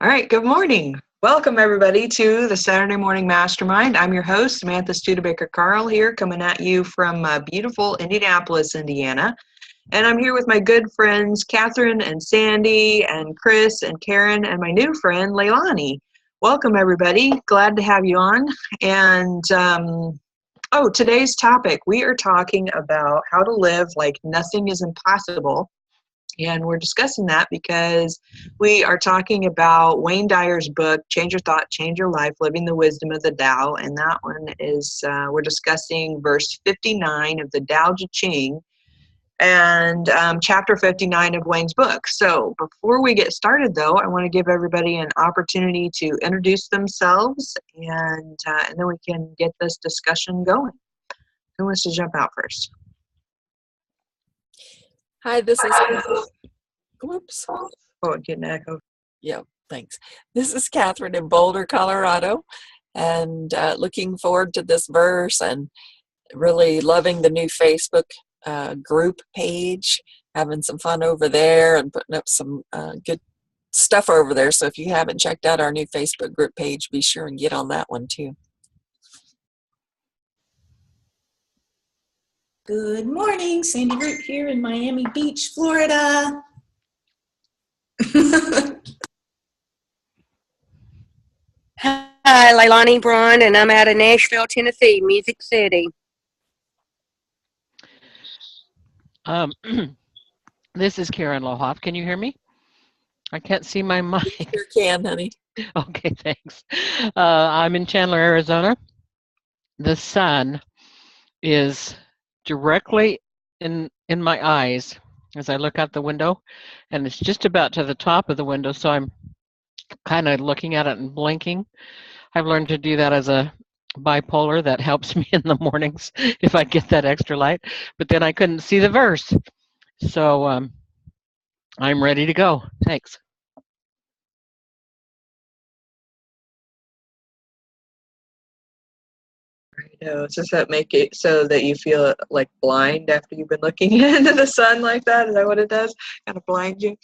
All right, good morning. Welcome, everybody, to the Saturday Morning Mastermind. I'm your host, Samantha Studebaker-Carl, here coming at you from beautiful Indianapolis, Indiana. And I'm here with my good friends, Catherine and Sandy and Chris and Karen and my new friend, Leilani. Welcome, everybody. Glad to have you on. And, today's topic, we are talking about how to live like nothing is impossible. And we're discussing that because we are talking about Wayne Dyer's book, Change Your Thought, Change Your Life, Living the Wisdom of the Tao. And that one is, we're discussing verse 59 of the Tao Te Ching and chapter 59 of Wayne's book. So before we get started, though, I want to give everybody an opportunity to introduce themselves, and then we can get this discussion going. Who wants to jump out first? Hi, this is, whoops. Oh, getting an echo. Yeah, thanks. This is Catherine in Boulder, Colorado, and looking forward to this verse and really loving the new Facebook group page, having some fun over there and putting up some good stuff over there. So if you haven't checked out our new Facebook group page, be sure and get on that one too. Good morning, Sandy Root here in Miami Beach, Florida. Hi, Leilani Braun, and I'm out of Nashville, Tennessee, Music City. This is Karen Lohoff. Can you hear me? I can't see my mic. Sure can, honey. Okay, thanks. I'm in Chandler, Arizona. The sun is directly in my eyes as I look out the window, and it's just about to the top of the window, so I'm kind of looking at it and blinking. I've learned to do that as a bipolar. That helps me in the mornings if I get that extra light, but then I couldn't see the verse. So I'm ready to go. Thanks. Does that make it so that you feel like blind after you've been looking into the sun like that? Is that what it does? Kind of blind you?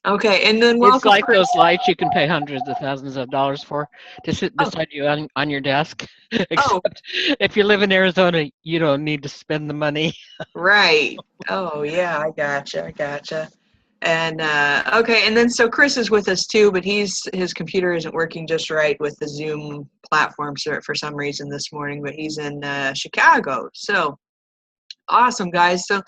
Okay, and then welcome. It's like those lights you can pay hundreds of thousands of dollars for to sit beside you on your desk. Except if you live in Arizona, you don't need to spend the money. Right. Oh, yeah, I gotcha. And okay, and then so Chris is with us too, but his computer isn't working just right with the Zoom platform for some reason this morning, but he's in Chicago. So awesome, guys. So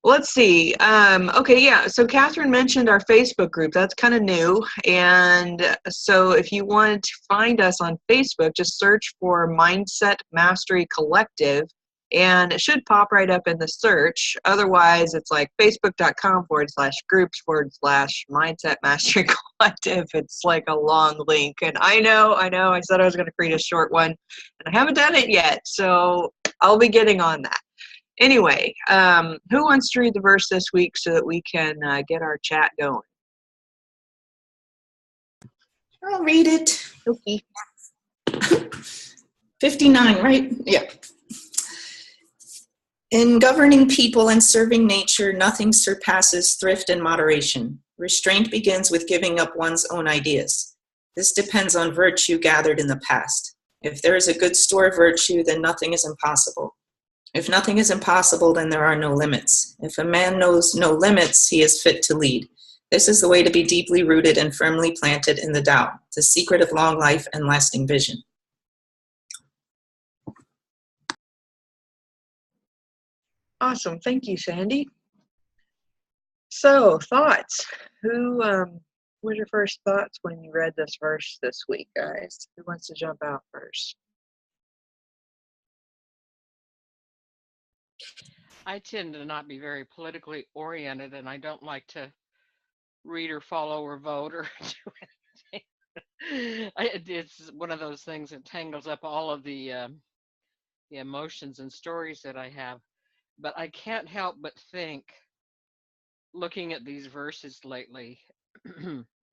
let's see. Okay, yeah. So Catherine mentioned our Facebook group. That's kind of new. And so if you want to find us on Facebook, just search for Mindset Mastery Collective, and it should pop right up in the search. Otherwise, it's like facebook.com/groups/Mindset Mastery Collective. It's like a long link. And I know. I said I was going to create a short one, and I haven't done it yet. So I'll be getting on that. Anyway, who wants to read the verse this week so that we can get our chat going? I'll read it. Okay. 59, right? Yeah. In governing people and serving nature, nothing surpasses thrift and moderation. Restraint begins with giving up one's own ideas. This depends on virtue gathered in the past. If there is a good store of virtue, then nothing is impossible. If nothing is impossible, then there are no limits. If a man knows no limits, he is fit to lead. This is the way to be deeply rooted and firmly planted in the Tao, the secret of long life and lasting vision. Awesome. Thank you, Sandy. So, thoughts. What were your first thoughts when you read this verse this week, guys? Who wants to jump out first? I tend to not be very politically oriented, and I don't like to read or follow or vote or do anything. It's one of those things that tangles up all of the emotions and stories that I have. But I can't help but think, looking at these verses lately,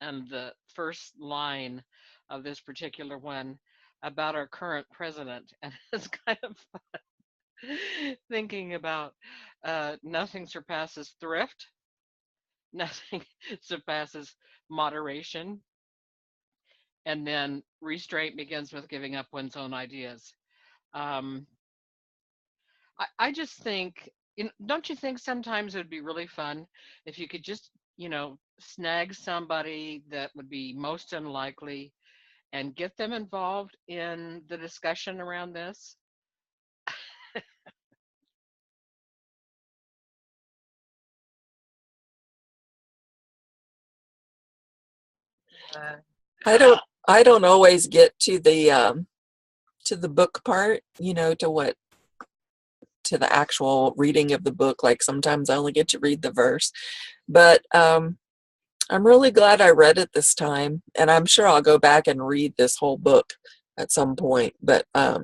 and the first line of this particular one about our current president, and it's kind of fun thinking about nothing surpasses thrift nothing surpasses moderation. And then restraint begins with giving up one's own ideas. Um, I just think, don't you think sometimes it would be really fun if you could just, snag somebody that would be most unlikely and get them involved in the discussion around this? Uh, I don't I don't always get to the book part, to the actual reading of the book. Like sometimes I only get to read the verse. But I'm really glad I read it this time, and I'm sure I'll go back and read this whole book at some point. But I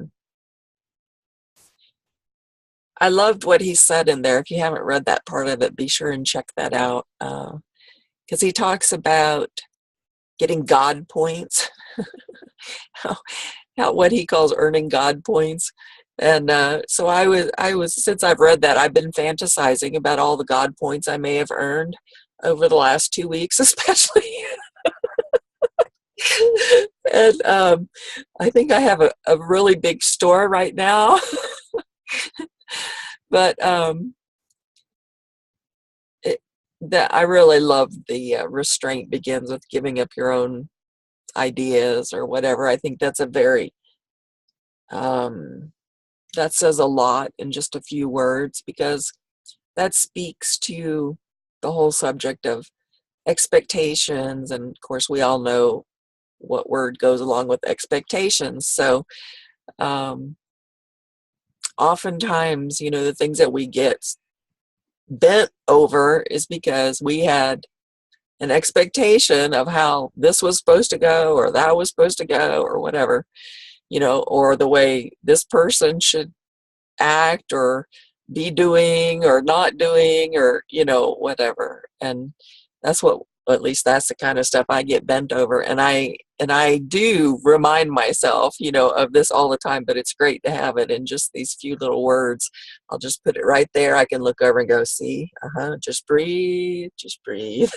loved what he said in there. If you haven't read that part of it, be sure and check that out, because he talks about getting God points, how, what he calls earning God points. And so I was since I've read that, I've been fantasizing about all the God points I may have earned over the last 2 weeks, especially. And I think I have a really big store right now. But that I really love the restraint begins with giving up your own ideas or whatever. I think that's a very that says a lot in just a few words, because that speaks to the whole subject of expectations. And of course, we all know what word goes along with expectations. So oftentimes, the things that we get bent over is because we had an expectation of how this was supposed to go or that was supposed to go or whatever, or the way this person should act or be doing or not doing, or whatever. And that's what, at least that's the kind of stuff I get bent over. And I do remind myself of this all the time, but it's great to have it in just these few little words. I'll just put it right there. I can look over and go, see, just breathe, just breathe.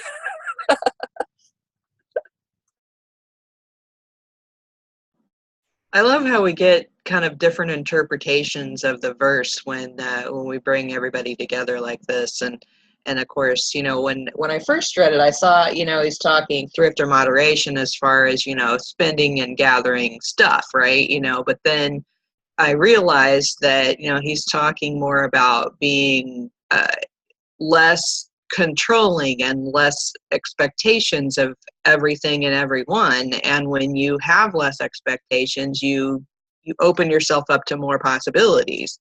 I love how we get kind of different interpretations of the verse when we bring everybody together like this. And of course, when I first read it, I saw, he's talking thrift or moderation as far as, spending and gathering stuff, right? But then I realized that, he's talking more about being less controlling and less expectations of everything and everyone. And when you have less expectations, you open yourself up to more possibilities.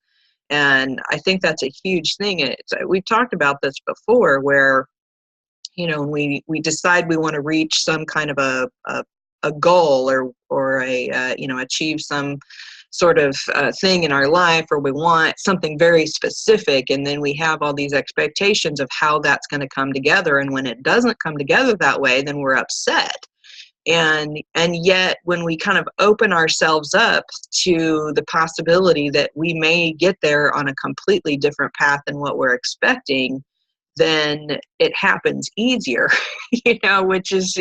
And I think that's a huge thing. We've talked about this before, where we decide we want to reach some kind of a goal, or achieve some sort of thing in our life, or we want something very specific, and then we have all these expectations of how that's going to come together. And when it doesn't come together that way, then we're upset. And yet when we kind of open ourselves up to the possibility that we may get there on a completely different path than what we're expecting, then it happens easier, which is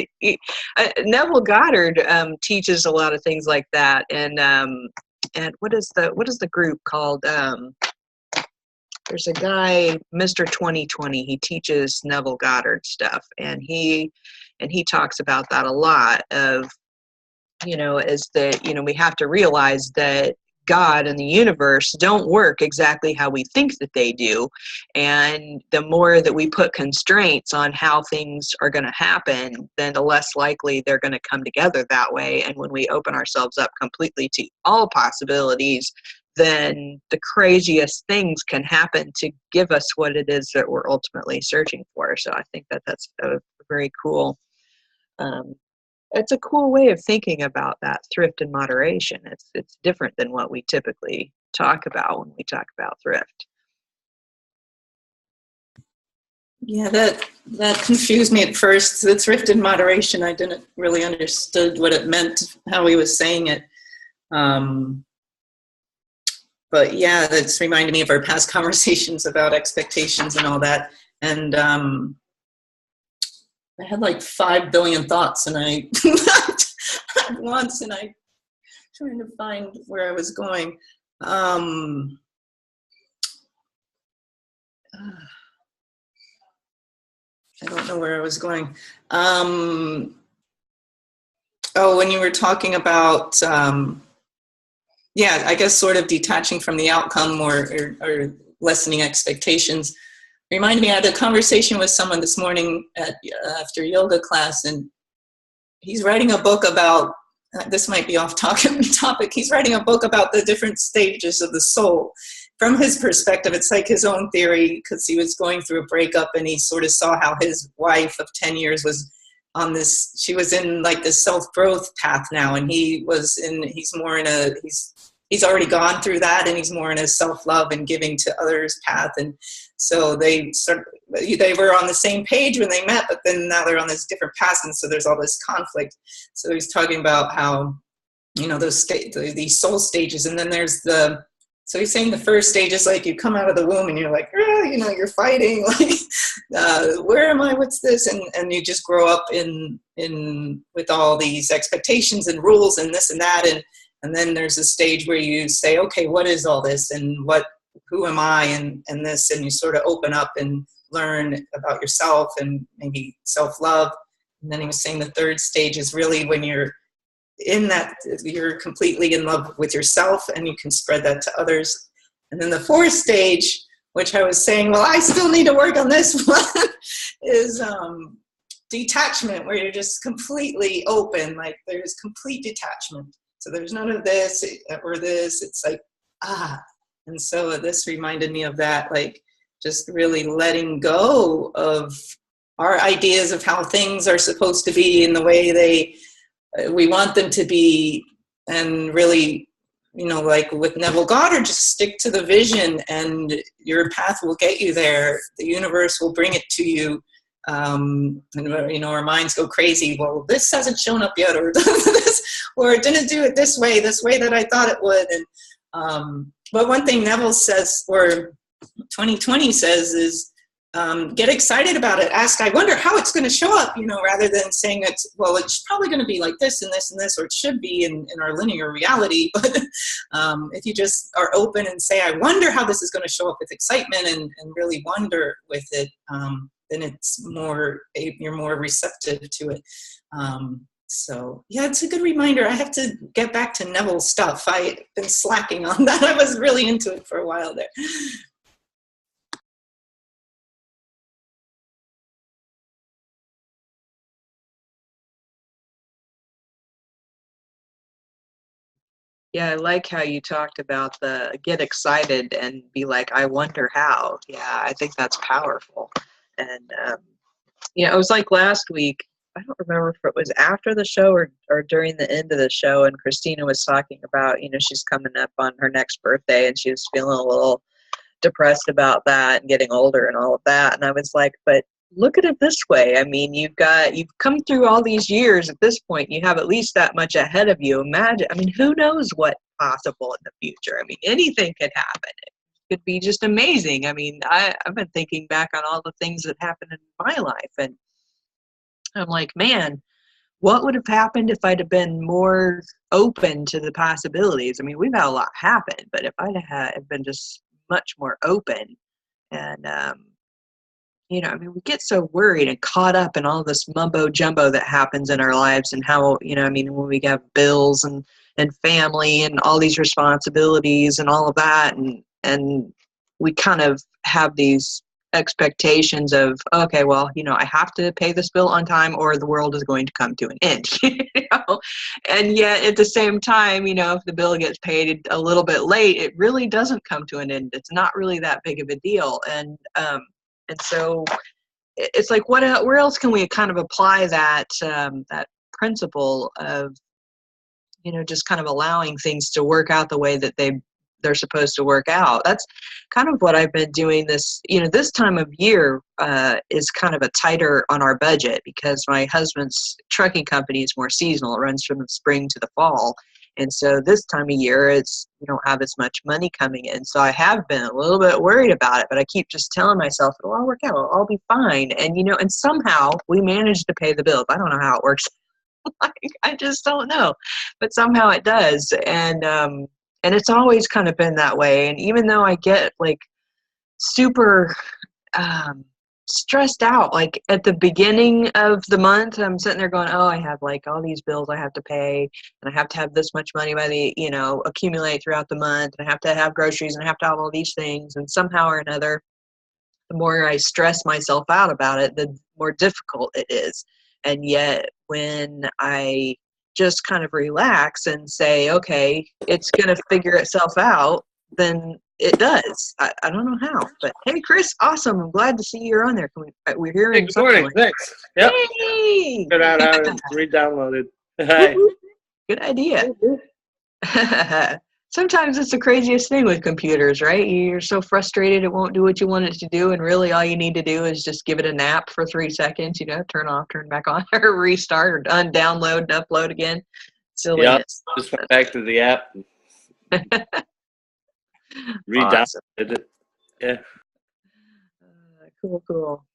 Neville Goddard teaches a lot of things like that. And what is the group called? There's a guy, Mr. 2020. He teaches Neville Goddard stuff, and he talks about that a lot. Of is that we have to realize that God and the universe don't work exactly how we think that they do. And the more that we put constraints on how things are going to happen, then the less likely they're going to come together that way. And when we open ourselves up completely to all possibilities, then the craziest things can happen to give us what it is that we're ultimately searching for. So I think that that's a very cool it's a cool way of thinking about that thrift and moderation. It's different than what we typically talk about when we talk about thrift. Yeah, that confused me at first. The thrift and moderation, I didn't really understood what it meant, how he was saying it. But yeah, that's reminded me of our past conversations about expectations and all that. And I had like 5 billion thoughts, and I at once, and I trying to find where I was going. I don't know where I was going. Oh, when you were talking about, yeah, I guess sort of detaching from the outcome or lessening expectations. Reminded me, I had a conversation with someone this morning after yoga class, and he's writing a book about, this might be off topic, he's writing a book about the different stages of the soul. From his perspective, it's like his own theory, because he was going through a breakup, and he sort of saw how his wife of 10 years was on this, she was in like this self-growth path now, and he's already gone through that, and he's more in a self-love and giving to others path. And so they were on the same page when they met, but then now they're on this different paths, and so there's all this conflict. So he's talking about how, you know, these soul stages, and then there's so he's saying the first stage is like you come out of the womb and you're like, you know, you're fighting, like, where am I? What's this? And you just grow up in with all these expectations and rules and this and that, and then there's a stage where you say, okay, what is all this, and who am I, and this, and you sort of open up and learn about yourself and maybe self-love. And then he was saying the third stage is really when you're in that, you're completely in love with yourself, and you can spread that to others. And then the fourth stage, which I was saying, well, I still need to work on this one, is detachment, where you're just completely open, like there's complete detachment. So there's none of this or this. It's like, And so this reminded me of that, like just really letting go of our ideas of how things are supposed to be in the way we want them to be, and really, you know, like with Neville Goddard, just stick to the vision, and your path will get you there. The universe will bring it to you. And, you know, our minds go crazy. Well, this hasn't shown up yet, or this, or it didn't do it this way that I thought it would. And but one thing Neville says, or 2020 says, is get excited about it. Ask, I wonder how it's going to show up, you know, rather than saying it's probably going to be like this and this and this, or it should be in our linear reality. But if you just are open and say, I wonder how this is going to show up with excitement, and really wonder with it, then it's you're more receptive to it. So yeah, it's a good reminder. I have to get back to Neville's stuff. I've been slacking on that. I was really into it for a while there. Yeah, I like how you talked about the get excited and be like, I wonder how. Yeah, I think that's powerful. And, you know, it was like last week, I don't remember if it was after the show or during the end of the show, and Christina was talking about, you know, she's coming up on her next birthday, and she was feeling a little depressed about that and getting older and all of that. And I was like, but look at it this way. I mean, you've come through all these years. At this point, you have at least that much ahead of you. Imagine, I mean, who knows what's possible in the future? I mean, anything could happen. It could be just amazing. I mean, I've been thinking back on all the things that happened in my life, and I'm like, man, what would have happened if I'd have been more open to the possibilities? I mean, we've had a lot happen, but if I'd have been just much more open, and you know, I mean, we get so worried and caught up in all this mumbo jumbo that happens in our lives, and how, you know, I mean, when we have bills and family and all these responsibilities and all of that, and we kind of have these expectations of, okay, well, you know, I have to pay this bill on time or the world is going to come to an end, you know? And yet at the same time, you know, if the bill gets paid a little bit late, it really doesn't come to an end. It's not really that big of a deal. And so it's like, where else can we kind of apply that principle of, you know, just kind of allowing things to work out the way that they're supposed to work out. That's kind of what I've been doing this time of year is kind of a tighter on our budget, because my husband's trucking company is more seasonal. It runs from the spring to the fall. And so this time of year, we don't have as much money coming in. So I have been a little bit worried about it, but I keep just telling myself, it'll all work out. It'll all be fine. And, and somehow we manage to pay the bills. I don't know how it works. Like, I just don't know, but somehow it does. And it's always kind of been that way. And even though I get like super, stressed out, like at the beginning of the month, I'm sitting there going, oh, I have like all these bills I have to pay, and I have to have this much money by the, accumulate throughout the month, and I have to have groceries, and I have to have all these things. And somehow or another, the more I stress myself out about it, the more difficult it is. And yet when I just kind of relax and say, okay, it's going to figure itself out, then it does. I don't know how, but hey, Chris, awesome. I'm glad to see you're on there. We're hearing Hey, good morning. like, Thanks. Yep. hey! Good out and re-downloaded. Hi. Good idea. Sometimes it's the craziest thing with computers, right? You're so frustrated it won't do what you want it to do, and really all you need to do is just give it a nap for 3 seconds, turn off, turn back on, or restart, or download and upload again. Silliness. Yep. Just went back to the app and re-downloaded Awesome. it. Yeah. Cool.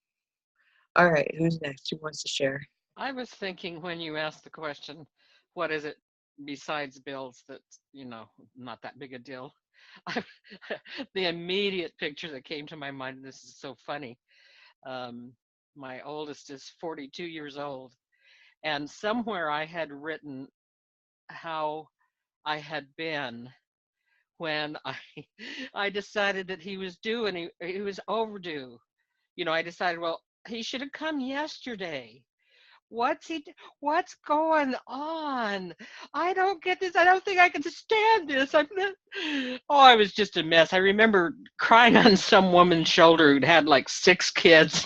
All right, who's next? Who wants to share? I was thinking when you asked the question, what is it besides bills that's, not that big a deal? The immediate picture that came to my mind, and this is so funny. My oldest is 42 years old, and somewhere I had written how I had been when I decided that he was due and he was overdue. I decided, well, he should have come yesterday. What's going on? I don't get this. I don't think I can stand this. I was just a mess. I remember crying on some woman's shoulder who'd had like 6 kids.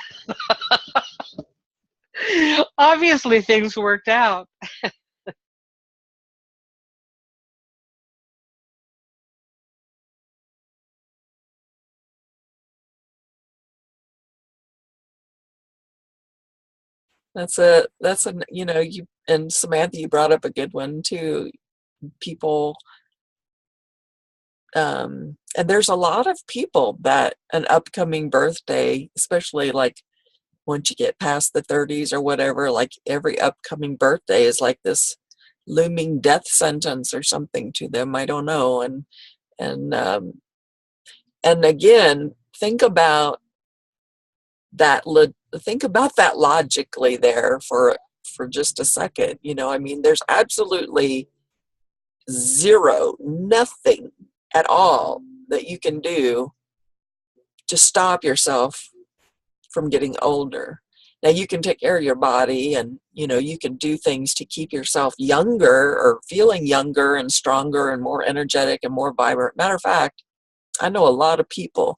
Obviously things worked out. That's you and Samantha, you brought up a good one too. People, and there's a lot of people that an upcoming birthday, especially like once you get past the 30s or whatever, like every upcoming birthday is like this looming death sentence or something to them. I don't know. And again, think about that. Think about that logically there for just a second. There's absolutely nothing at all that you can do to stop yourself from getting older. Now you can take care of your body and you can do things to keep yourself younger or feeling younger and stronger and more energetic and more vibrant. Matter of fact, I know a lot of people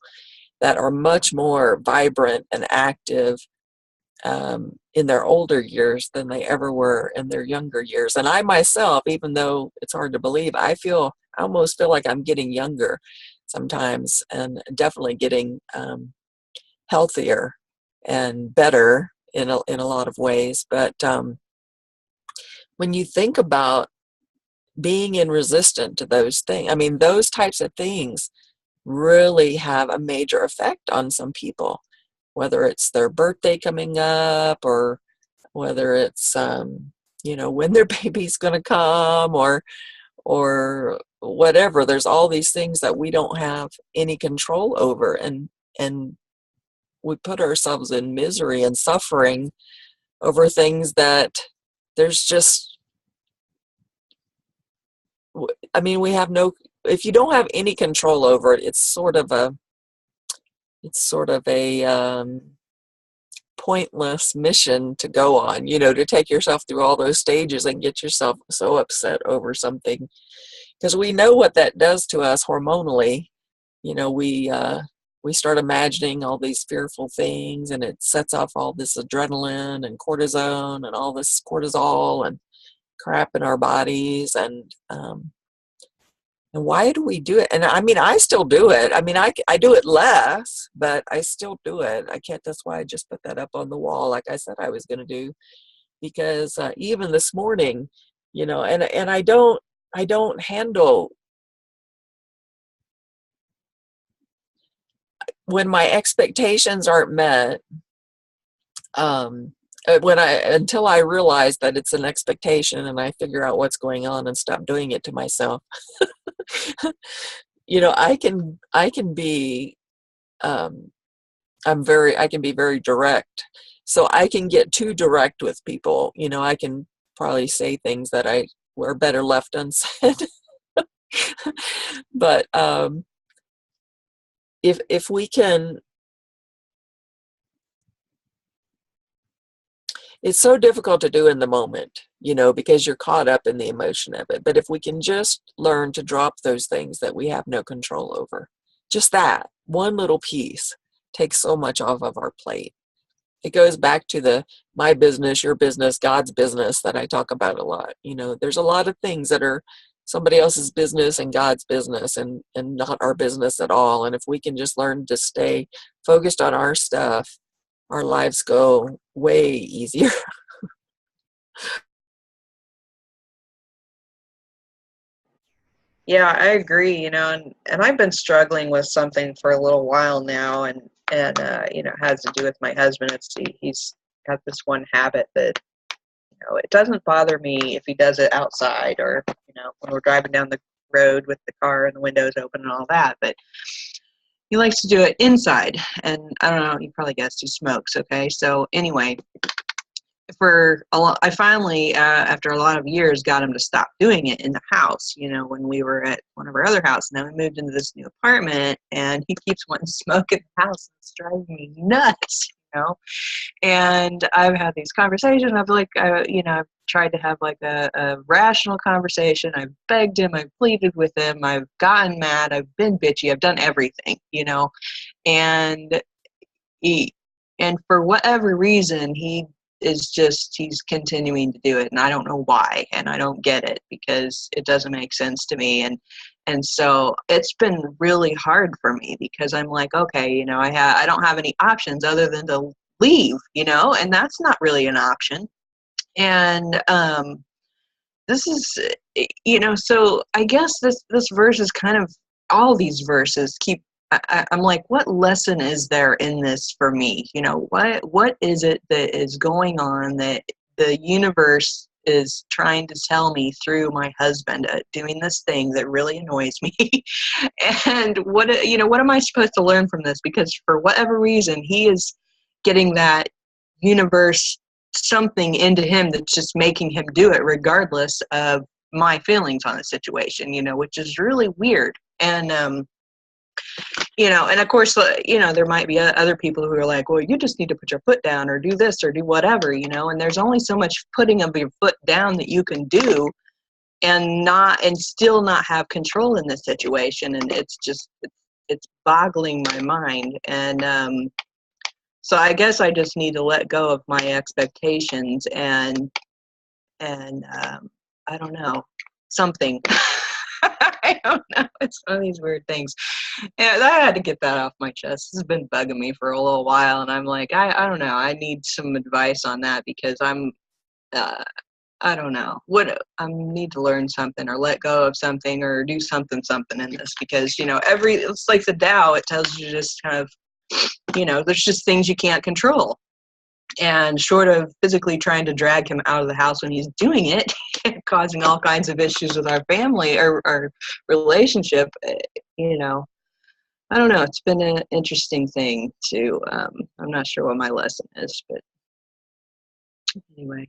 that are much more vibrant and active in their older years than they ever were in their younger years. And I myself, even though it's hard to believe, I almost feel like I'm getting younger sometimes, and definitely getting healthier and better in a lot of ways. But when you think about being in resistance to those things, those types of things really have a major effect on some people, whether it's their birthday coming up or whether it's when their baby's going to come or whatever. There's all these things that we don't have any control over, and we put ourselves in misery and suffering over things that there's just, we have no, if you don't have any control over it, it's sort of a pointless mission to go on, to take yourself through all those stages and get yourself so upset over something, because we know what that does to us hormonally. We start imagining all these fearful things, and it sets off all this adrenaline and cortisone and all this cortisol and crap in our bodies. And why do we do it? And I still do it. I do it less, but I still do it. I can't. That's why I just put that up on the wall, like I said I was going to do, because even this morning, and I don't I don't handle when my expectations aren't met. Until I realize that it's an expectation and I figure out what's going on and stop doing it to myself. I can be I can be very direct. So I can get too direct with people. I can probably say things that were better left unsaid. But if we can, it's so difficult to do in the moment, because you're caught up in the emotion of it. But if we can just learn to drop those things that we have no control over, just that one little piece takes so much off of our plate. It goes back to the my business, your business, God's business that I talk about a lot. There's a lot of things that are somebody else's business and God's business and not our business at all. And if we can just learn to stay focused on our stuff, our lives go way easier. Yeah, I agree, and I've been struggling with something for a little while now, and it has to do with my husband. He's got this one habit that, it doesn't bother me if he does it outside or, when we're driving down the road with the car and the windows open and all that, but he likes to do it inside, and I don't know, you probably guessed he smokes, okay? So anyway, I finally, after a lot of years, got him to stop doing it in the house, when we were at one of our other houses. And then we moved into this new apartment, and he keeps wanting to smoke in the house. It's driving me nuts, And I've had these conversations. I've tried to have like a rational conversation. I've begged him. I've pleaded with him. I've gotten mad. I've been bitchy. I've done everything, And and for whatever reason, he's continuing to do it, and I don't know why, and I don't get it because it doesn't make sense to me, and so it's been really hard for me because I'm like, okay, I don't have any options other than to leave, and that's not really an option. And this is, so I guess this verse is kind of, all these verses keep, I'm like, what lesson is there in this for me? What is it that is going on that the universe is trying to tell me through my husband doing this thing that really annoys me? And what am I supposed to learn from this? Because for whatever reason, he is getting that universe something into him that's just making him do it regardless of my feelings on the situation, which is really weird. And and of course, there might be other people who are like, well, you just need to put your foot down or do this or do whatever, and there's only so much putting of your foot down that you can do and still not have control in this situation. And it's boggling my mind. And so I guess I just need to let go of my expectations and I don't know, something. I don't know. It's one of these weird things. And I had to get that off my chest. This has been bugging me for a little while, and I'm like, I don't know. I need some advice on that because I don't know. I need to learn something or let go of something or do something in this because, it's like the Tao, it tells you just kind of, there's just things you can't control. And short of physically trying to drag him out of the house when he's doing it, causing all kinds of issues with our family or our relationship, I don't know. It's been an interesting thing to, I'm not sure what my lesson is, but anyway.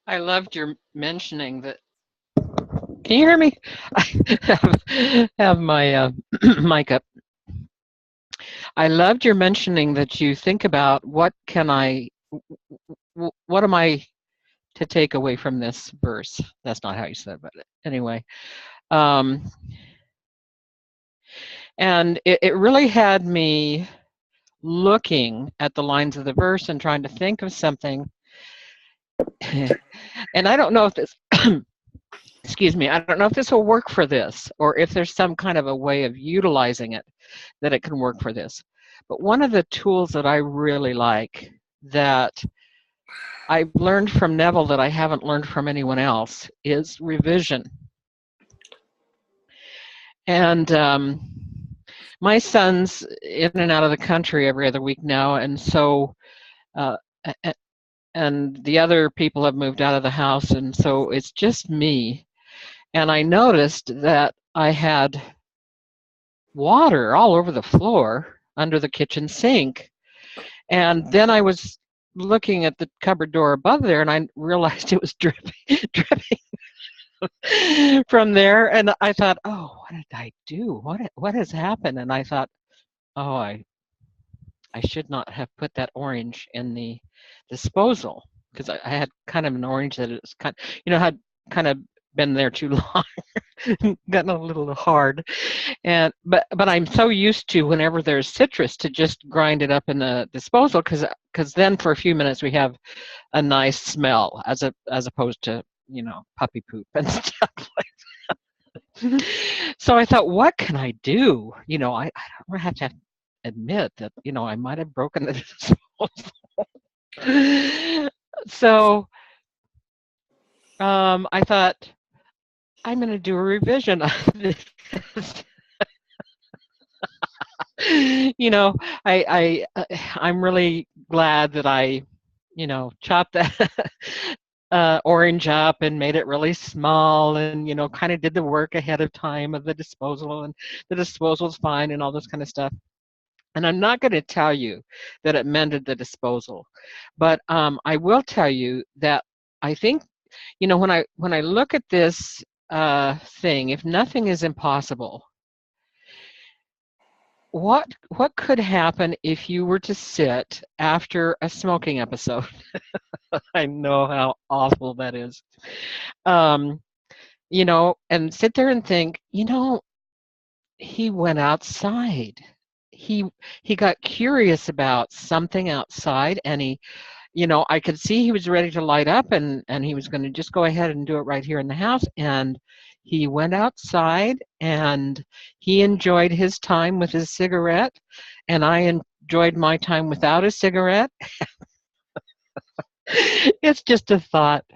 I loved your mentioning that. Can you hear me? I have my mic up. I loved your mentioning that you think about what am I to take away from this verse. That's not how you said it, but anyway. And it really had me looking at the lines of the verse and trying to think of something. And I don't know if this, excuse me, I don't know if this will work for this or if there's some kind of a way of utilizing it that it can work for this. But one of the tools that I really like that I've learned from Neville that I haven't learned from anyone else is revision. And my son's in and out of the country every other week now, and so uh, and the other people have moved out of the house, and so it's just me. And I noticed that I had water all over the floor under the kitchen sink. And then I was looking at the cupboard door above there, and I realized it was dripping, dripping from there. And I thought, oh, what did I do? What has happened? And I thought, oh, I should not have put that orange in the disposal, because I had kind of an orange that is kind, had kind of been there too long, gotten a little hard. And but I'm so used to, whenever there's citrus, to just grind it up in the disposal, because then for a few minutes we have a nice smell, as opposed to puppy poop and stuff like that. So I thought, what can I do? I don't have to admit that I might have broken the disposal. So I thought, I'm going to do a revision on this. I'm really glad that I chopped that orange up and made it really small, and kind of did the work ahead of time of the disposal, and the disposal's fine and all this kind of stuff. And I'm not going to tell you that it mended the disposal, but I will tell you that I think when I look at this thing, if nothing is impossible, what could happen if you were to sit after a smoking episode? I know how awful that is. And sit there and think, he went outside. He got curious about something outside, and I could see he was ready to light up, and he was going to just go ahead and do it right here in the house. And he went outside, and he enjoyed his time with his cigarette, and I enjoyed my time without a cigarette. It's just a thought.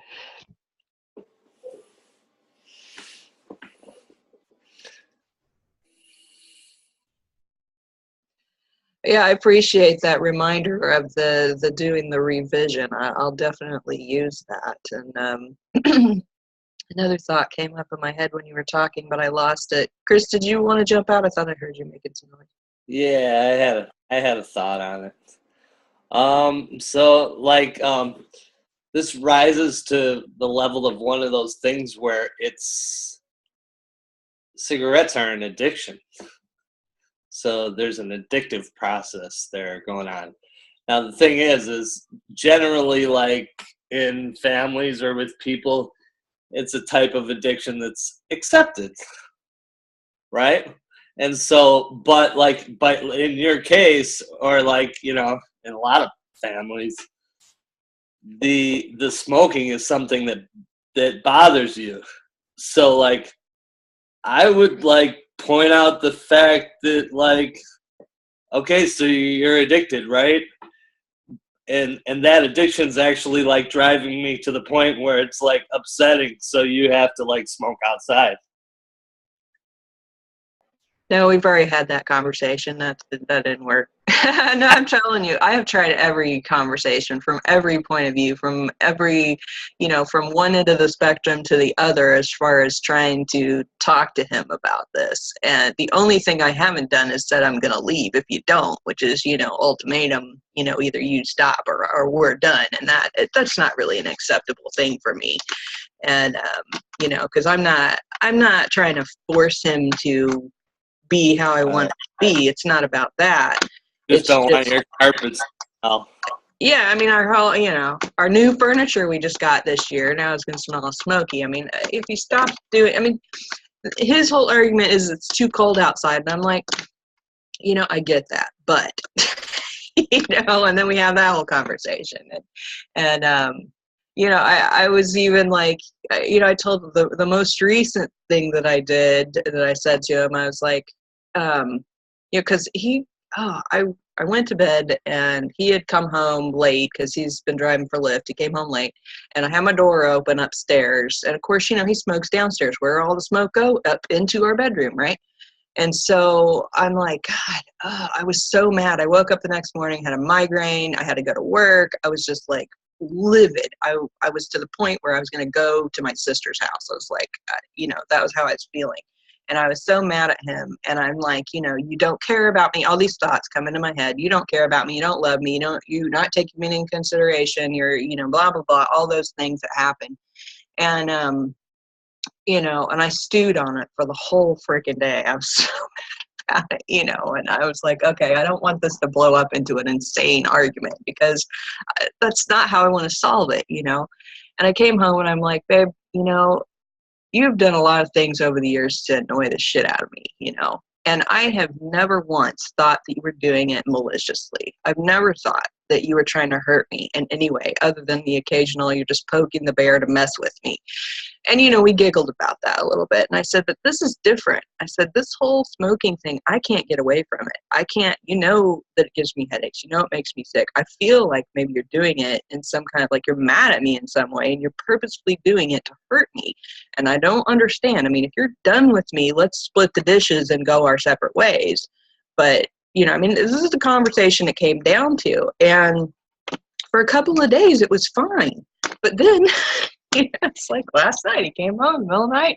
Yeah, I appreciate that reminder of the doing the revision. I'll definitely use that. And another thought came up in my head when you were talking, but I lost it. Chris, did you want to jump out? I thought I heard you making some noise. Yeah, I had a thought on it. So like this rises to the level of one of those things where cigarettes are an addiction. So there's an addictive process there going on. Now the thing is generally, like in families or with people, it's a type of addiction that's accepted, right? And so, but in your case, or in a lot of families, the smoking is something that bothers you. So I would point out the fact that okay, so you're addicted, right? And that addiction's actually driving me to the point where it's upsetting, so you have to smoke outside. No, we've already had that conversation. That didn't work. No, I'm telling you, I have tried every conversation from every point of view, from every, from one end of the spectrum to the other, as far as trying to talk to him about this. And the only thing I haven't done is said, I'm going to leave if you don't, which is, ultimatum, either you stop or we're done. And that's not really an acceptable thing for me. And, because I'm not trying to force him to be how I want it to be. It's not about that. Just don't want your carpets. Oh. Yeah, I mean, our new furniture we just got this year, now it's going to smell smoky. I mean, if he stops doing, his whole argument is it's too cold outside. And I'm like, I get that, but, and then we have that whole conversation. And I was even I told the most recent thing that I did, that I said to him, I was like, because I went to bed and he had come home late because he's been driving for Lyft. He came home late and I had my door open upstairs. And of course, he smokes downstairs. Where all the smoke go? Up into our bedroom, right? And so I'm like, God, I was so mad. I woke up the next morning, had a migraine. I had to go to work. I was just like livid. I was to the point where I was going to go to my sister's house. I was like, that was how I was feeling. And I was so mad at him. And I'm like, you don't care about me. All these thoughts come into my head. You don't care about me. You don't love me. You're not taking me into consideration. You're, blah, blah, blah, all those things that happen. And, and I stewed on it for the whole freaking day. I was so mad at it, and I was like, okay, I don't want this to blow up into an insane argument because that's not how I want to solve it, And I came home and I'm like, babe, you've done a lot of things over the years to annoy the shit out of me, and I have never once thought that you were doing it maliciously. I've never thought that you were trying to hurt me in any way other than the occasional you're just poking the bear to mess with me. And, we giggled about that a little bit. And I said, but this is different. I said, this whole smoking thing, I can't get away from it. I can't, that it gives me headaches. It makes me sick. I feel like maybe you're doing it in some kind of like you're mad at me in some way and you're purposefully doing it to hurt me. And I don't understand. I mean, if you're done with me, let's split the dishes and go our separate ways. But, this is the conversation it came down to. And for a couple of days, it was fine. But then... it's like last night he came home in the middle of the night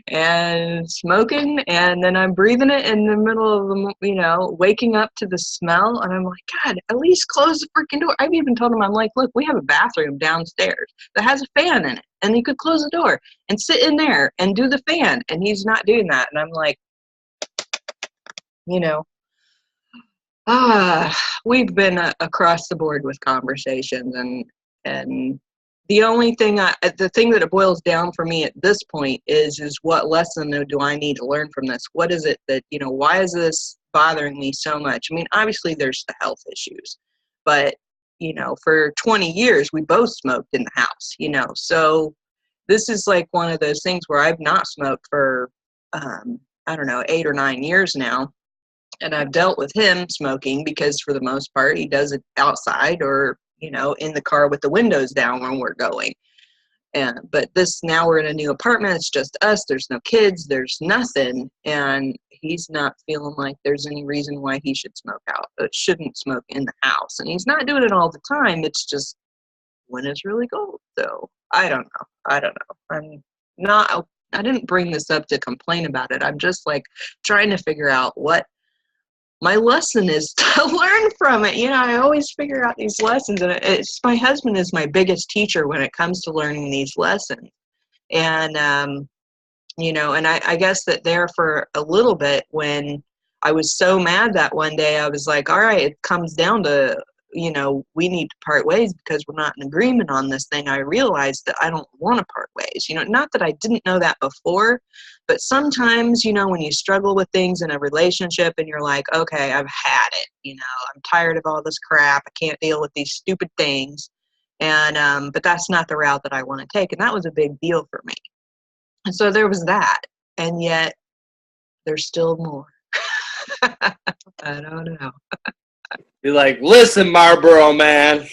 and smoking, and then I'm breathing it in the middle of the, waking up to the smell, and I'm like, God, at least close the freaking door. I've even told him, I'm like, look, we have a bathroom downstairs that has a fan in it, and you could close the door and sit in there and do the fan, and he's not doing that. And I'm like, we've been across the board with conversations, and the only thing the thing that it boils down for me at this point is what lesson do I need to learn from this? What is it that, why is this bothering me so much? I mean, obviously there's the health issues, but, for 20 years we both smoked in the house, so this is like one of those things where I've not smoked for, 8 or 9 years now. And I've dealt with him smoking because for the most part, he does it outside or, in the car with the windows down when we're going. But now we're in a new apartment. It's just us. There's no kids. There's nothing. And he's not feeling like there's any reason why he should shouldn't smoke in the house. And he's not doing it all the time. It's just when it's really cold. So I don't know. I didn't bring this up to complain about it. I'm just like trying to figure out what my lesson is to learn from it. I always figure out these lessons, and my husband is my biggest teacher when it comes to learning these lessons. And, and I guess that there for a little bit when I was so mad that one day I was like, all right, it comes down to, we need to part ways because we're not in agreement on this thing. I realized that I don't want to part ways, not that I didn't know that before, but sometimes, when you struggle with things in a relationship and you're like, okay, I've had it, I'm tired of all this crap. I can't deal with these stupid things. And, but that's not the route that I want to take. And that was a big deal for me. And so there was that. And yet there's still more. I don't know. You're like, listen, Marlboro man.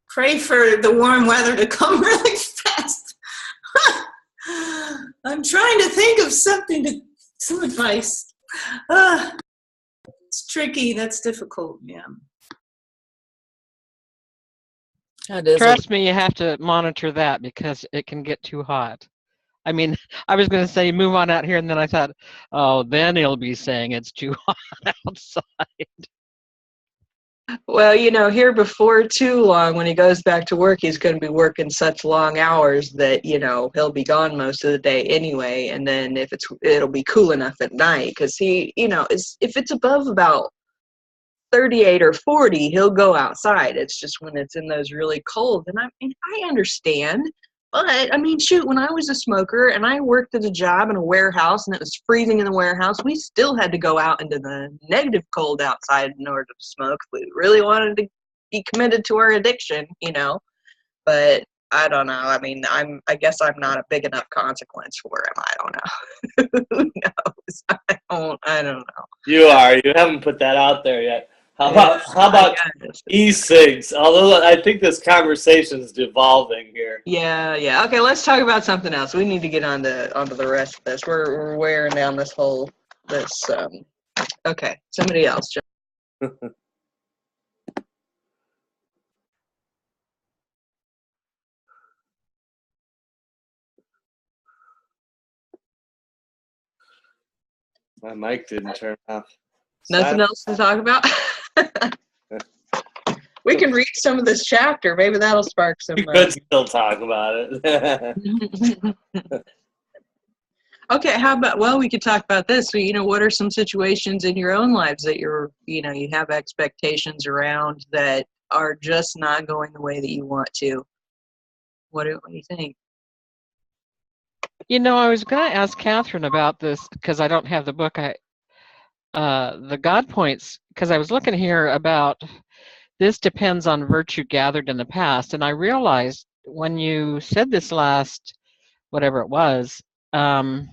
Pray for the warm weather to come really fast. I'm trying to think of some advice. It's tricky. That's difficult. Yeah. Trust me, you have to monitor that because it can get too hot. I mean, I was going to say move on out here, and then I thought, oh, then he'll be saying it's too hot outside. Well, here before too long, when he goes back to work, he's going to be working such long hours that, he'll be gone most of the day anyway. And then it'll be cool enough at night because he, if it's above about 38 or 40, he'll go outside. It's just when it's in those really cold. And I understand. But, shoot, when I was a smoker and I worked at a job in a warehouse and it was freezing in the warehouse, we still had to go out into the negative cold outside in order to smoke if we really wanted to be committed to our addiction, But I don't know. I guess I'm not a big enough consequence for him. I don't know. Who knows? I don't know. You are. You haven't put that out there yet. How Yeah, about guess. e-cigs? Although I think this conversation is devolving here. Yeah. Okay, let's talk about something else. We need to get onto the rest of this. We're wearing down this whole this. Okay, somebody else. My mic didn't turn off. Nothing else to talk about. We can read some of this chapter. Maybe that'll spark some. You could still talk about it. Okay, how about, well, we could talk about this. So, what are some situations in your own lives that you have expectations around that are just not going the way that you want to? What do you think? I was going to ask Catherine about this because I don't have the book. The God points, because I was looking here about this depends on virtue gathered in the past, and I realized when you said this last, whatever it was, that's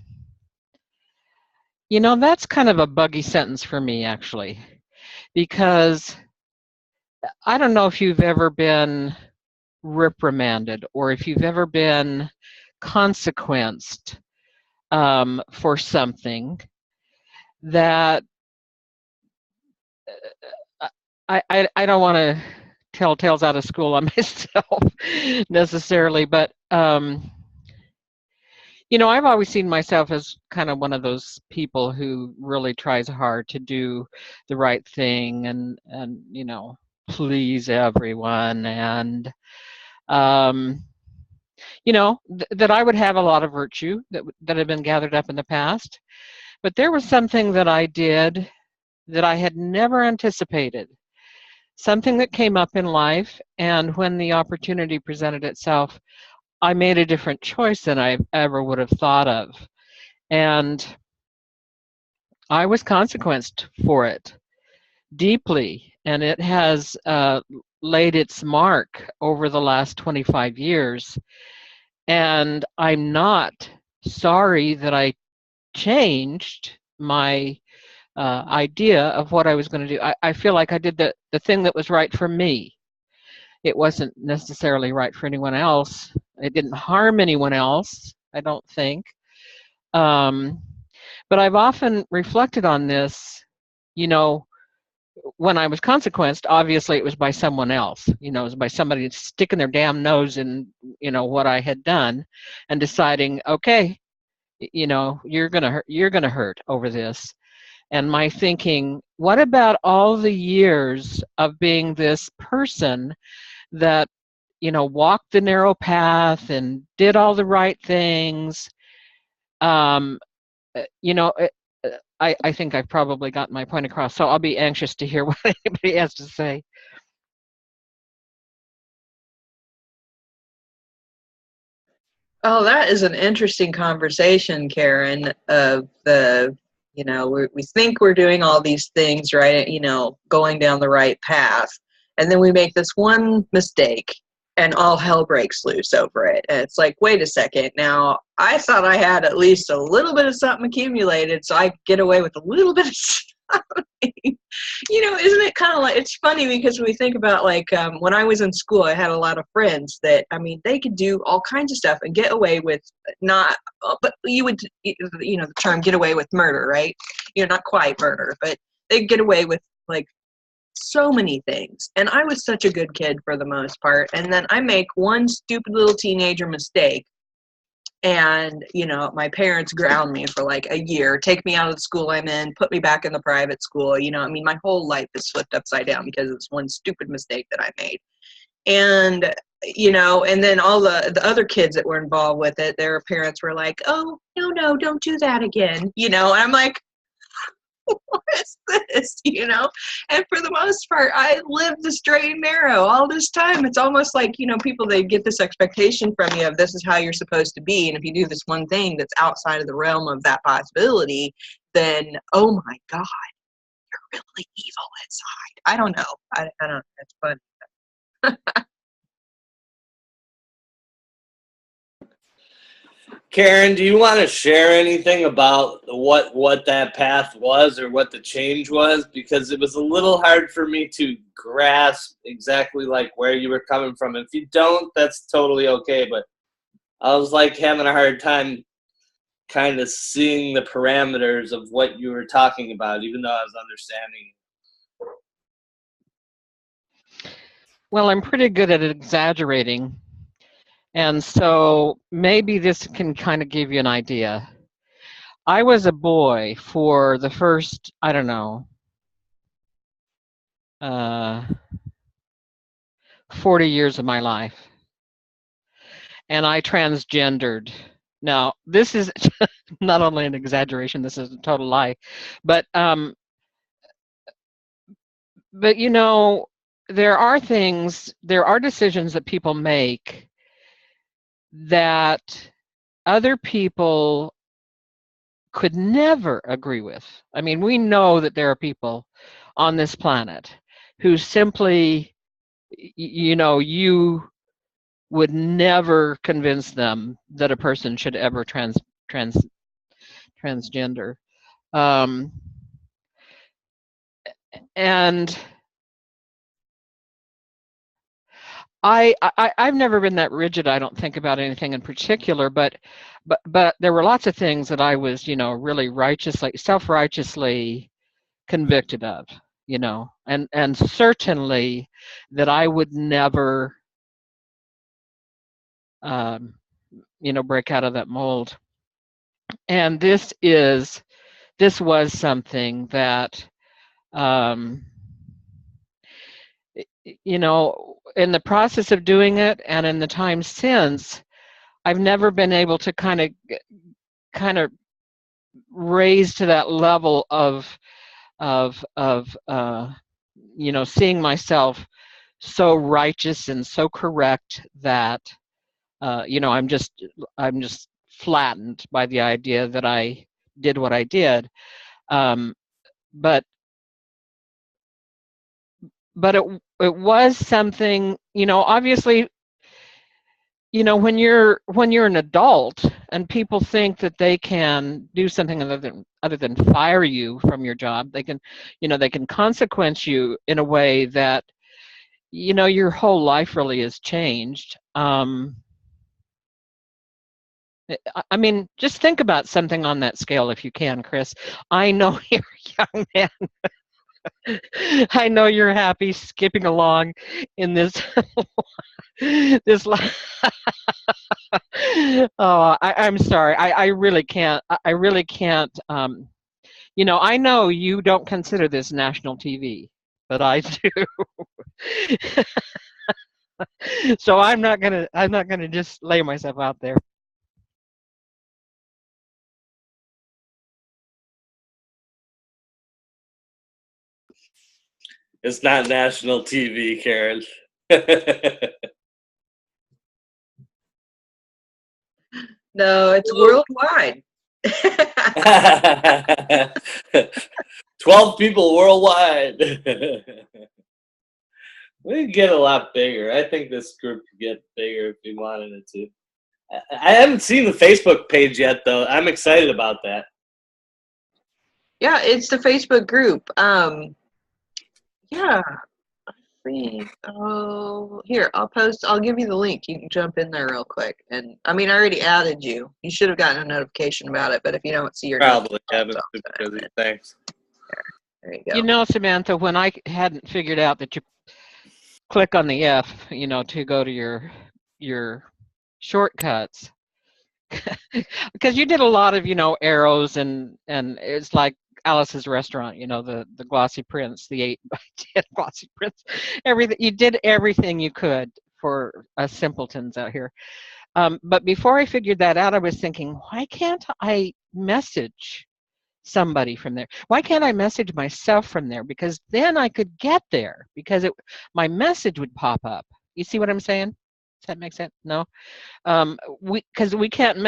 kind of a buggy sentence for me, actually, because I don't know if you've ever been reprimanded or if you've ever been consequenced for something that I don't want to tell tales out of school on myself necessarily, but I've always seen myself as kind of one of those people who really tries hard to do the right thing and please everyone, and that I would have a lot of virtue that had been gathered up in the past. But there was something that I did that I had never anticipated, something that came up in life, and when the opportunity presented itself, I made a different choice than I ever would have thought of. And I was consequenced for it deeply, and it has laid its mark over the last 25 years. And I'm not sorry that I changed my idea of what I was going to do. I feel like I did the thing that was right for me. It wasn't necessarily right for anyone else. It didn't harm anyone else, I don't think. But I've often reflected on this, when I was consequenced, obviously it was by someone else, it was by somebody sticking their damn nose in, what I had done and deciding, okay, you're gonna hurt over this. And my thinking, what about all the years of being this person that, walked the narrow path and did all the right things? Um, I think I've probably gotten my point across, so I'll be anxious to hear what anybody has to say. Oh, that is an interesting conversation, Karen, of we think we're doing all these things, right? Going down the right path. And then we make this one mistake and all hell breaks loose over it. And it's like, wait a second. Now, I thought I had at least a little bit of something accumulated so I could get away with a little bit of something. Isn't it kind of like, it's funny because we think about when I was in school, I had a lot of friends that, they could do all kinds of stuff and get away with not, but you would, the term get away with murder, right? Not quite murder, but they get away with so many things. And I was such a good kid for the most part. And then I make one stupid little teenager mistake. And, my parents ground me for a year, take me out of the school I'm in, put me back in the private school. My whole life is flipped upside down because it's one stupid mistake that I made. And, and then all the other kids that were involved with it, their parents were like, oh, no, don't do that again. And I'm like, what is this? And for the most part, I lived the straight and narrow all this time. It's almost like, people, they get this expectation from you of this is how you're supposed to be. And if you do this one thing that's outside of the realm of that possibility, then, oh my God, you're really evil inside. I don't know. I don't know. It's fun. Karen, do you want to share anything about what that path was or what the change was? Because it was a little hard for me to grasp exactly like where you were coming from. If you don't, that's totally okay. But I was like having a hard time kind of seeing the parameters of what you were talking about, even though I was understanding. Well, I'm pretty good at exaggerating. And so maybe this can kind of give you an idea. I was a boy for the first, I don't know, 40 years of my life. And I transgendered. Now, this is not only an exaggeration, this is a total lie. But you know, there are decisions that people make that other people could never agree with. I mean, we know that there are people on this planet who simply, you would never convince them that a person should ever transgender. And I've never been that rigid, I don't think, about anything in particular, but there were lots of things that I was, really self-righteously convicted of, and certainly that I would never, break out of that mold. And this was something that, in the process of doing it and in the time since, I've never been able to kind of raise to that level of seeing myself so righteous and so correct that I'm just flattened by the idea that I did what I did. But it was something, obviously, when you're an adult and people think that they can do something other than fire you from your job, they can consequence you in a way that, your whole life really has changed. I mean, just think about something on that scale if you can, Chris. I know you're a young man. I know you're happy skipping along in this this oh, I'm sorry. I really can't. I really can't. I know you don't consider this national TV, but I do. So I'm not gonna just lay myself out there. It's not national TV, Karen. No, it's worldwide. 12 people worldwide. We could get a lot bigger. I think this group could get bigger if we wanted it to. I haven't seen the Facebook page yet, though. I'm excited about that. Yeah, it's the Facebook group. Yeah. Let's see. Oh, here, I'll give you the link. You can jump in there real quick. And I mean, I already added you. You should have gotten a notification about it, but if you don't see your Probably haven't. Thanks. There you go. Samantha, when I hadn't figured out that you click on the F, to go to your shortcuts, because you did a lot of, arrows and it's like Alice's Restaurant, the glossy prints, the 8x10 glossy prints, everything. You did everything you could for us simpletons out here. But before I figured that out, I was thinking, why can't I message somebody from there? Why can't I message myself from there? Because then I could get there, because my message would pop up. You see what I'm saying? Does that make sense? No? Because we can't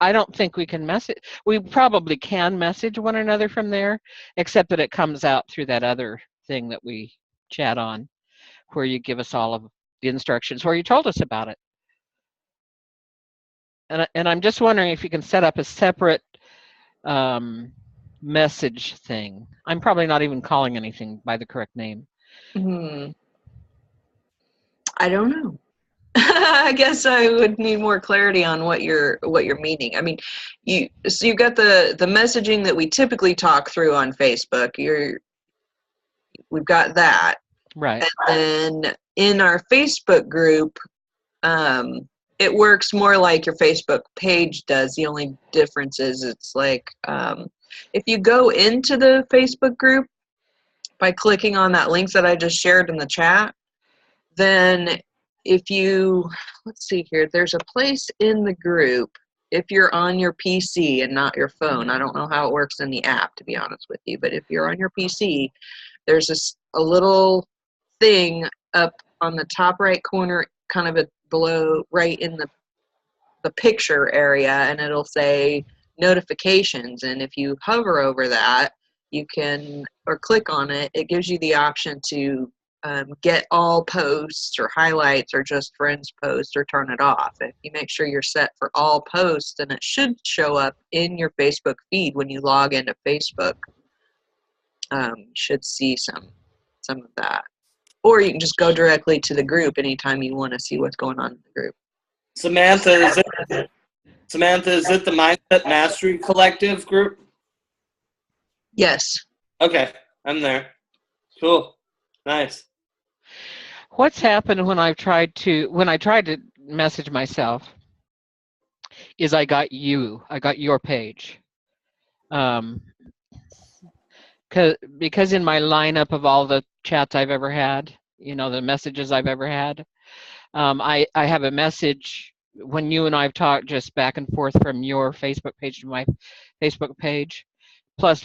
I don't think we can message. We probably can message one another from there, except that it comes out through that other thing that we chat on, where you give us all of the instructions, where you told us about it. and I'm just wondering if you can set up a separate message thing. I'm probably not even calling anything by the correct name. I don't know. I guess I would need more clarity on what you're meaning. I mean, you've got the messaging that we typically talk through on Facebook. We've got that, Right. and then in our Facebook group, it works more like your Facebook page does. The only difference is it's like if you go into the Facebook group by clicking on that link that I just shared in the chat, then if you, let's see here, there's a place in the group, if you're on your PC and not your phone, I don't know how it works in the app, to be honest with you, but if you're on your PC, there's a little thing up on the top right corner, kind of below, right in the picture area, and it'll say notifications. And if you hover over that, you can, or click on it, it gives you the option to get all posts or highlights or just friends posts, or turn it off. If you make sure you're set for all posts, then it should show up in your Facebook feed when you log into Facebook. You should see some of that. Or you can just go directly to the group anytime you want to see what's going on in the group. Samantha, is it the Mindset Mastery Collective group? Yes. Okay, I'm there. Cool. Nice. What's happened when I tried to message myself is I got your page. Because in my lineup of all the chats I've ever had, the messages I've ever had, I have a message when you and I've talked just back and forth from your Facebook page to my Facebook page, plus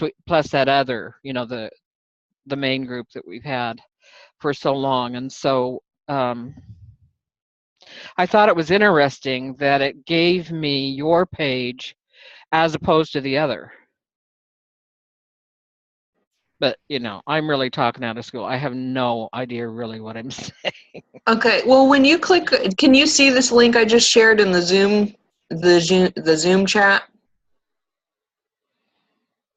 that other, the main group that we've had for so long. And so I thought it was interesting that it gave me your page as opposed to the other. But, I'm really talking out of school. I have no idea really what I'm saying. Okay. Well, when you click, can you see this link I just shared in the Zoom chat?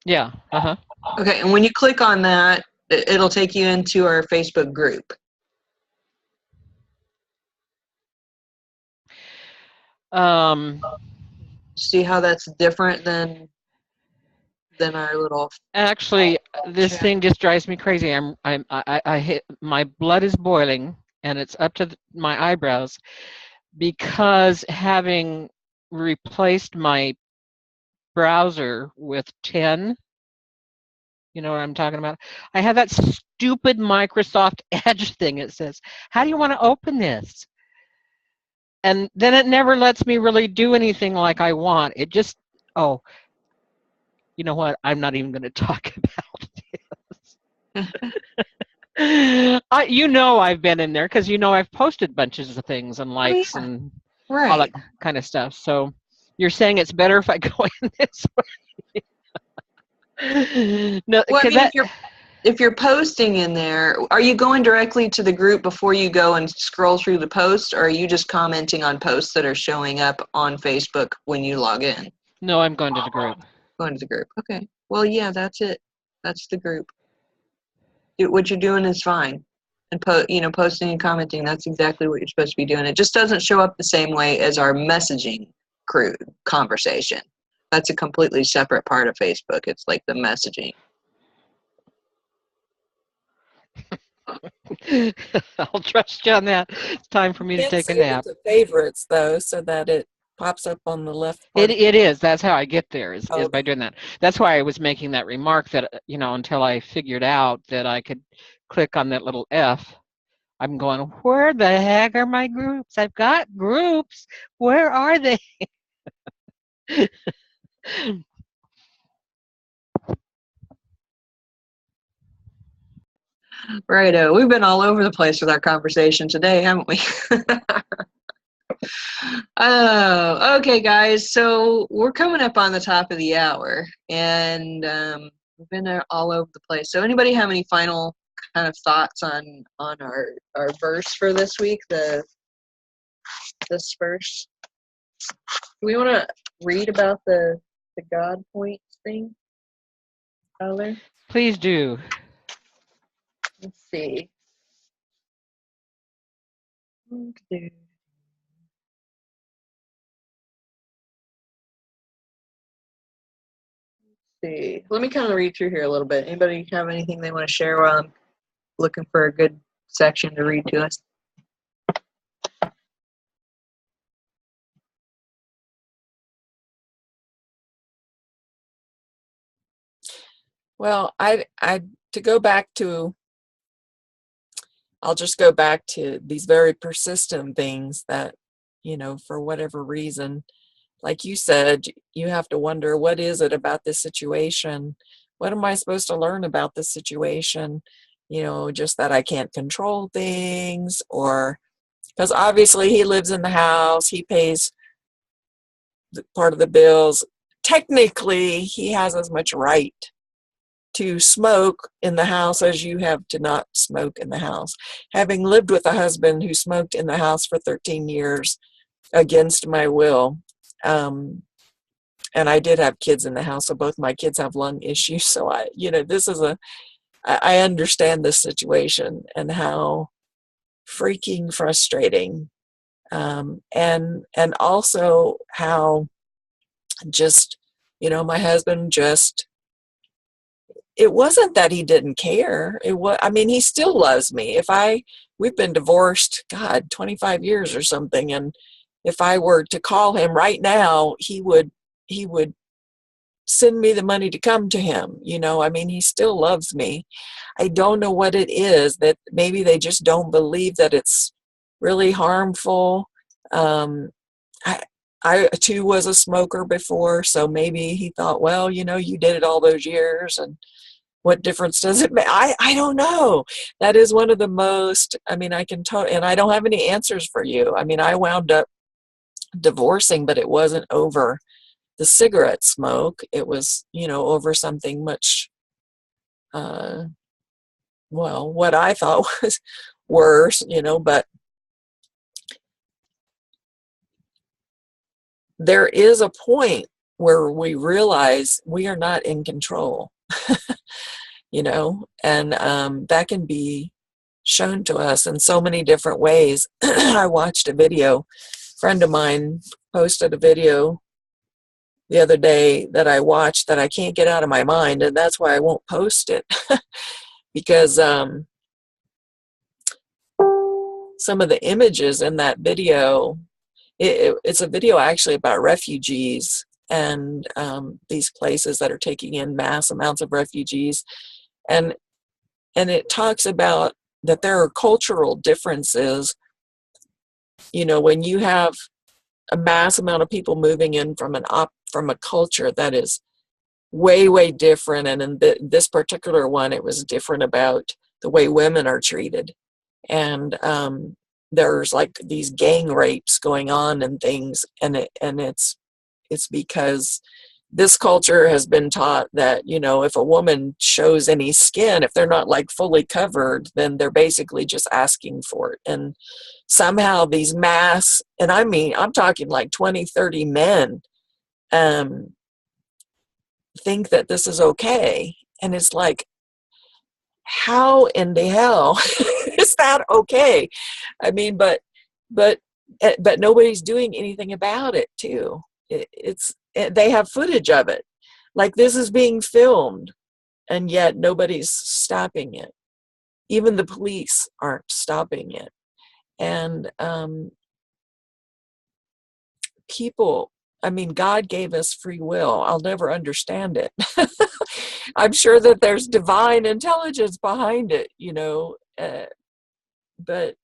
Yeah. Uh-huh. Okay. And when you click on that, it'll take you into our Facebook group. See how that's different than our little. Actually, this chat. thing just drives me crazy. I hit, my blood is boiling and it's up to my eyebrows, because having replaced my browser with 10, you know what I'm talking about? I have that stupid Microsoft Edge thing. It says, how do you want to open this? And then it never lets me really do anything like I want. It just, oh, you know what? I'm not even going to talk about this. I've been in there because I've posted bunches of things and likes and all that kind of stuff. So you're saying it's better if I go in this way? No, well, I mean, if you're posting in there, are you going directly to the group before you go and scroll through the posts, or are you just commenting on posts that are showing up on Facebook when you log in? No, I'm going to the group. Going to the group. Okay. Well, yeah, that's it. That's the group. What you're doing is fine. And posting and commenting, that's exactly what you're supposed to be doing. It just doesn't show up the same way as our messaging crew conversation. That's a completely separate part of Facebook. It's like the messaging. I'll trust you on that. It's time for me to take a nap. To favorites though, so that it pops up on the left part. It is. That's how I get there, is by doing that. That's why I was making that remark that, until I figured out that I could click on that little F, I'm going, where the heck are my groups? I've got groups. Where are they? Righto. We've been all over the place with our conversation today, haven't we? Oh, okay, guys. So we're coming up on the top of the hour, and we've been all over the place. So anybody have any final kind of thoughts on our verse for this week? This verse. Do we want to read about the God points thing, Tyler? Please do. Let's see. Let's see. Let me kind of read through here a little bit. Anybody have anything they want to share while I'm looking for a good section to read to us? Well, to go back to, I'll just go back to these very persistent things that, for whatever reason, like you said, you have to wonder, what is it about this situation? What am I supposed to learn about this situation? Just that I can't control things, or because obviously he lives in the house, he pays part of the bills. Technically, he has as much right to smoke in the house as you have to not smoke in the house. Having lived with a husband who smoked in the house for 13 years against my will, and I did have kids in the house, so both my kids have lung issues. So I understand this situation and how freaking frustrating, and also how just, my husband just, it wasn't that he didn't care. He still loves me. We've been divorced, God, 25 years or something. And if I were to call him right now, he would send me the money to come to him. He still loves me. I don't know what it is, that maybe they just don't believe that it's really harmful. I too was a smoker before, so maybe he thought, well, you did it all those years, and what difference does it make? I don't know. That is one of the most, and I don't have any answers for you. I wound up divorcing, but it wasn't over the cigarette smoke. It was, over something much, what I thought was worse, but there is a point where we realize we are not in control. And that can be shown to us in so many different ways. I watched a video. A friend of mine posted a video the other day that I watched that I can't get out of my mind, and that's why I won't post it. Because some of the images in that video, it's a video actually about refugees and these places that are taking in mass amounts of refugees. And it talks about that there are cultural differences. When you have a mass amount of people moving in from a culture that is way, way different, and in this particular one, it was different about the way women are treated. And there's like these gang rapes going on and things, and it's because this culture has been taught that, if a woman shows any skin, if they're not like fully covered, then they're basically just asking for it. And somehow these mass, and I'm talking like 20, 30 men, think that this is okay. And it's like, how in the hell is that okay? But nobody's doing anything about it too. They have footage of it, like this is being filmed, and yet nobody's stopping it. Even the police aren't stopping it. And people, God gave us free will. I'll never understand it. I'm sure that there's divine intelligence behind it, but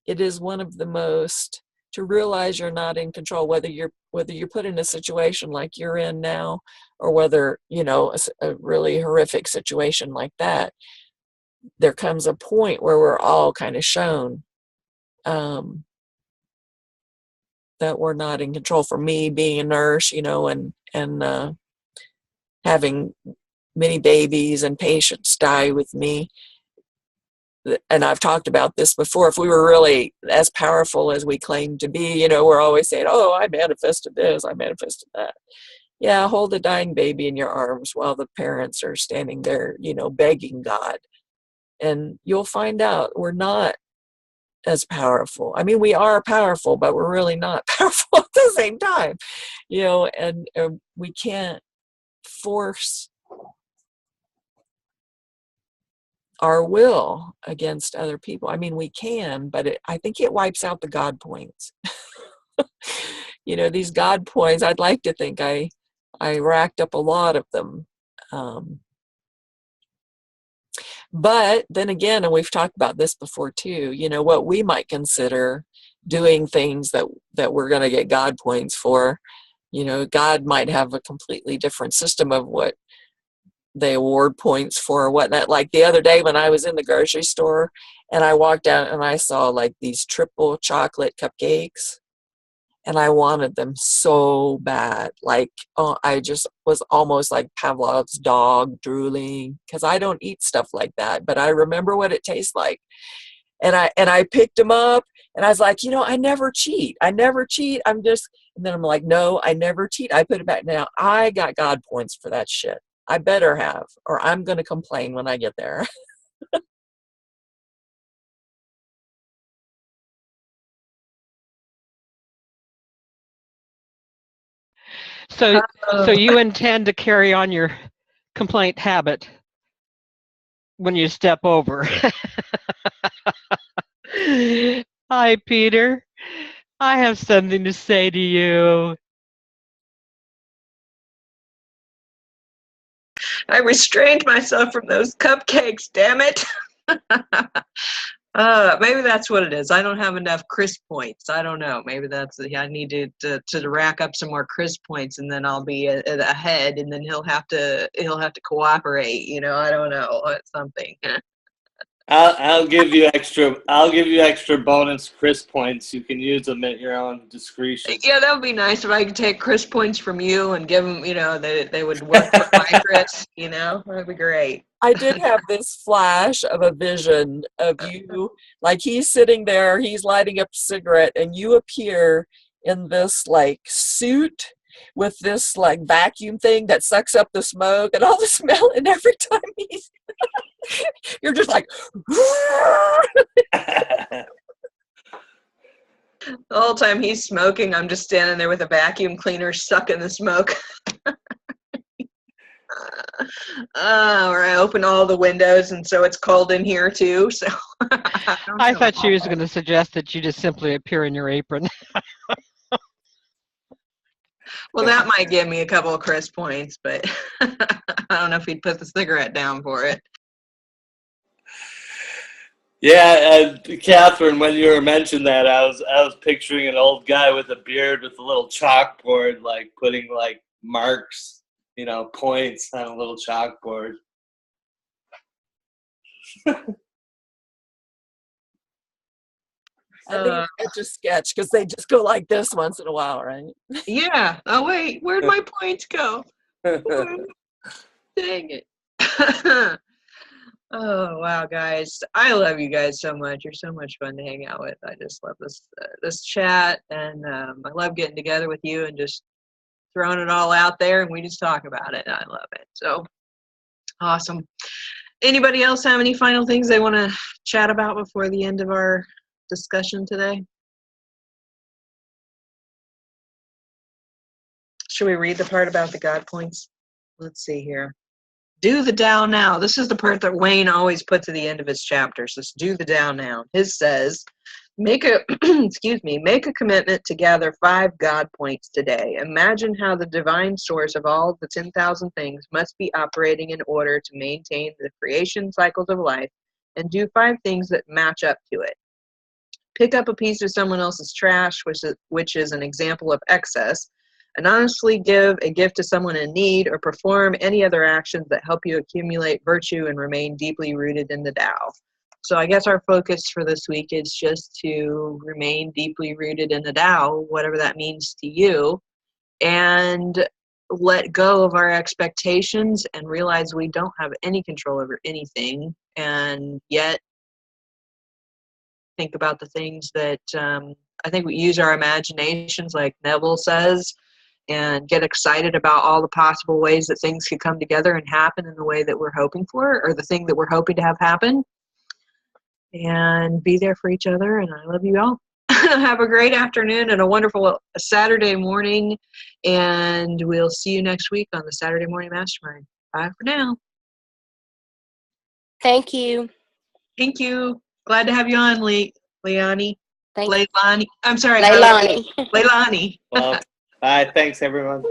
it is one of the most, to realize you're not in control, whether you're put in a situation like you're in now, or whether, a really horrific situation like that. There comes a point where we're all kind of shown that we're not in control. For me, being a nurse, and having many babies and patients die with me, and I've talked about this before, if we were really as powerful as we claim to be, you know, we're always saying, oh, I manifested this, I manifested that. Yeah, hold a dying baby in your arms while the parents are standing there, you know, begging God. And you'll find out we're not as powerful. I mean, we are powerful, but we're really not powerful at the same time, you know, and we can't force our will against other people. I mean, we can, but I think it wipes out the God points. You know, these God points, I'd like to think I racked up a lot of them. But then again, and we've talked about this before too, you know, what we might consider doing things that we're going to get God points for, you know, God might have a completely different system of what they award points for or whatnot. Like the other day when I was in the grocery store and I walked out and I saw like these triple chocolate cupcakes and I wanted them so bad. Like, oh, I just was almost like Pavlov's dog, drooling, because I don't eat stuff like that, but I remember what it tastes like. And I picked them up and I was like, you know, I never cheat. I'm just, and then I'm like, no, I never cheat. I put it back. Now I got God points for that shit. I better have, or I'm going to complain when I get there. So you intend to carry on your complaint habit when you step over. Hi, Peter. I have something to say to you. I restrained myself from those cupcakes, damn it. Maybe that's what it is. I don't have enough crisp points. I don't know. Maybe that's I need to rack up some more crisp points, and then I'll be ahead, and then he'll have to cooperate. You know, I don't know. It's something. I'll give you extra bonus crisp points. You can use them at your own discretion. Yeah, that would be nice if I could take crisp points from you and give them. You know, they would work for my crisp. You know, that'd be great. I did have this flash of a vision of you, like he's sitting there, he's lighting up a cigarette, and you appear in this like suit with this like vacuum thing that sucks up the smoke and all the smell, and every time he's you're just like The whole time he's smoking, I'm just standing there with a vacuum cleaner sucking the smoke. Or I open all the windows, and so it's cold in here too. So I thought she was going to suggest that you just simply appear in your apron. Well, that might give me a couple of crisp points, but I don't know if he'd put the cigarette down for it. Yeah, Catherine, when you were mentioning that, I was picturing an old guy with a beard with a little chalkboard, like putting like marks, you know, points on a little chalkboard. I think it's a sketch because they just go like this once in a while, right? Yeah. Oh wait, where'd my points go? Dang it. Oh wow, guys! I love you guys so much. You're so much fun to hang out with. I just love this chat, and I love getting together with you and just throwing it all out there, and we just talk about it. I love it. So awesome. Anybody else have any final things they want to chat about before the end of our discussion today? Should we read the part about the God points? Let's see here. Do the Tao now. This is the part that Wayne always puts at the end of his chapters. This do the Tao now. His says, make a commitment to gather 5 God points today. Imagine how the divine source of all the 10,000 things must be operating in order to maintain the creation cycles of life, and do 5 things that match up to it. Pick up a piece of someone else's trash, which is an example of excess, and honestly give a gift to someone in need, or perform any other actions that help you accumulate virtue and remain deeply rooted in the Tao. So I guess our focus for this week is just to remain deeply rooted in the Tao, whatever that means to you, and let go of our expectations and realize we don't have any control over anything, and yet think about the things that I think we use our imaginations, like Neville says, and get excited about all the possible ways that things could come together and happen in the way that we're hoping for, or the thing that we're hoping to have happen. And be there for each other. And I love you all. Have a great afternoon and a wonderful Saturday morning. And we'll see you next week on the Saturday Morning Mastermind. Bye for now. Thank you. Thank you. Glad to have you on, Leilani. Thank you. Leilani. I'm sorry. Leilani. Leilani. Well, bye. Thanks, everyone.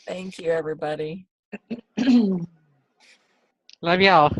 Thank you, everybody. Love y'all.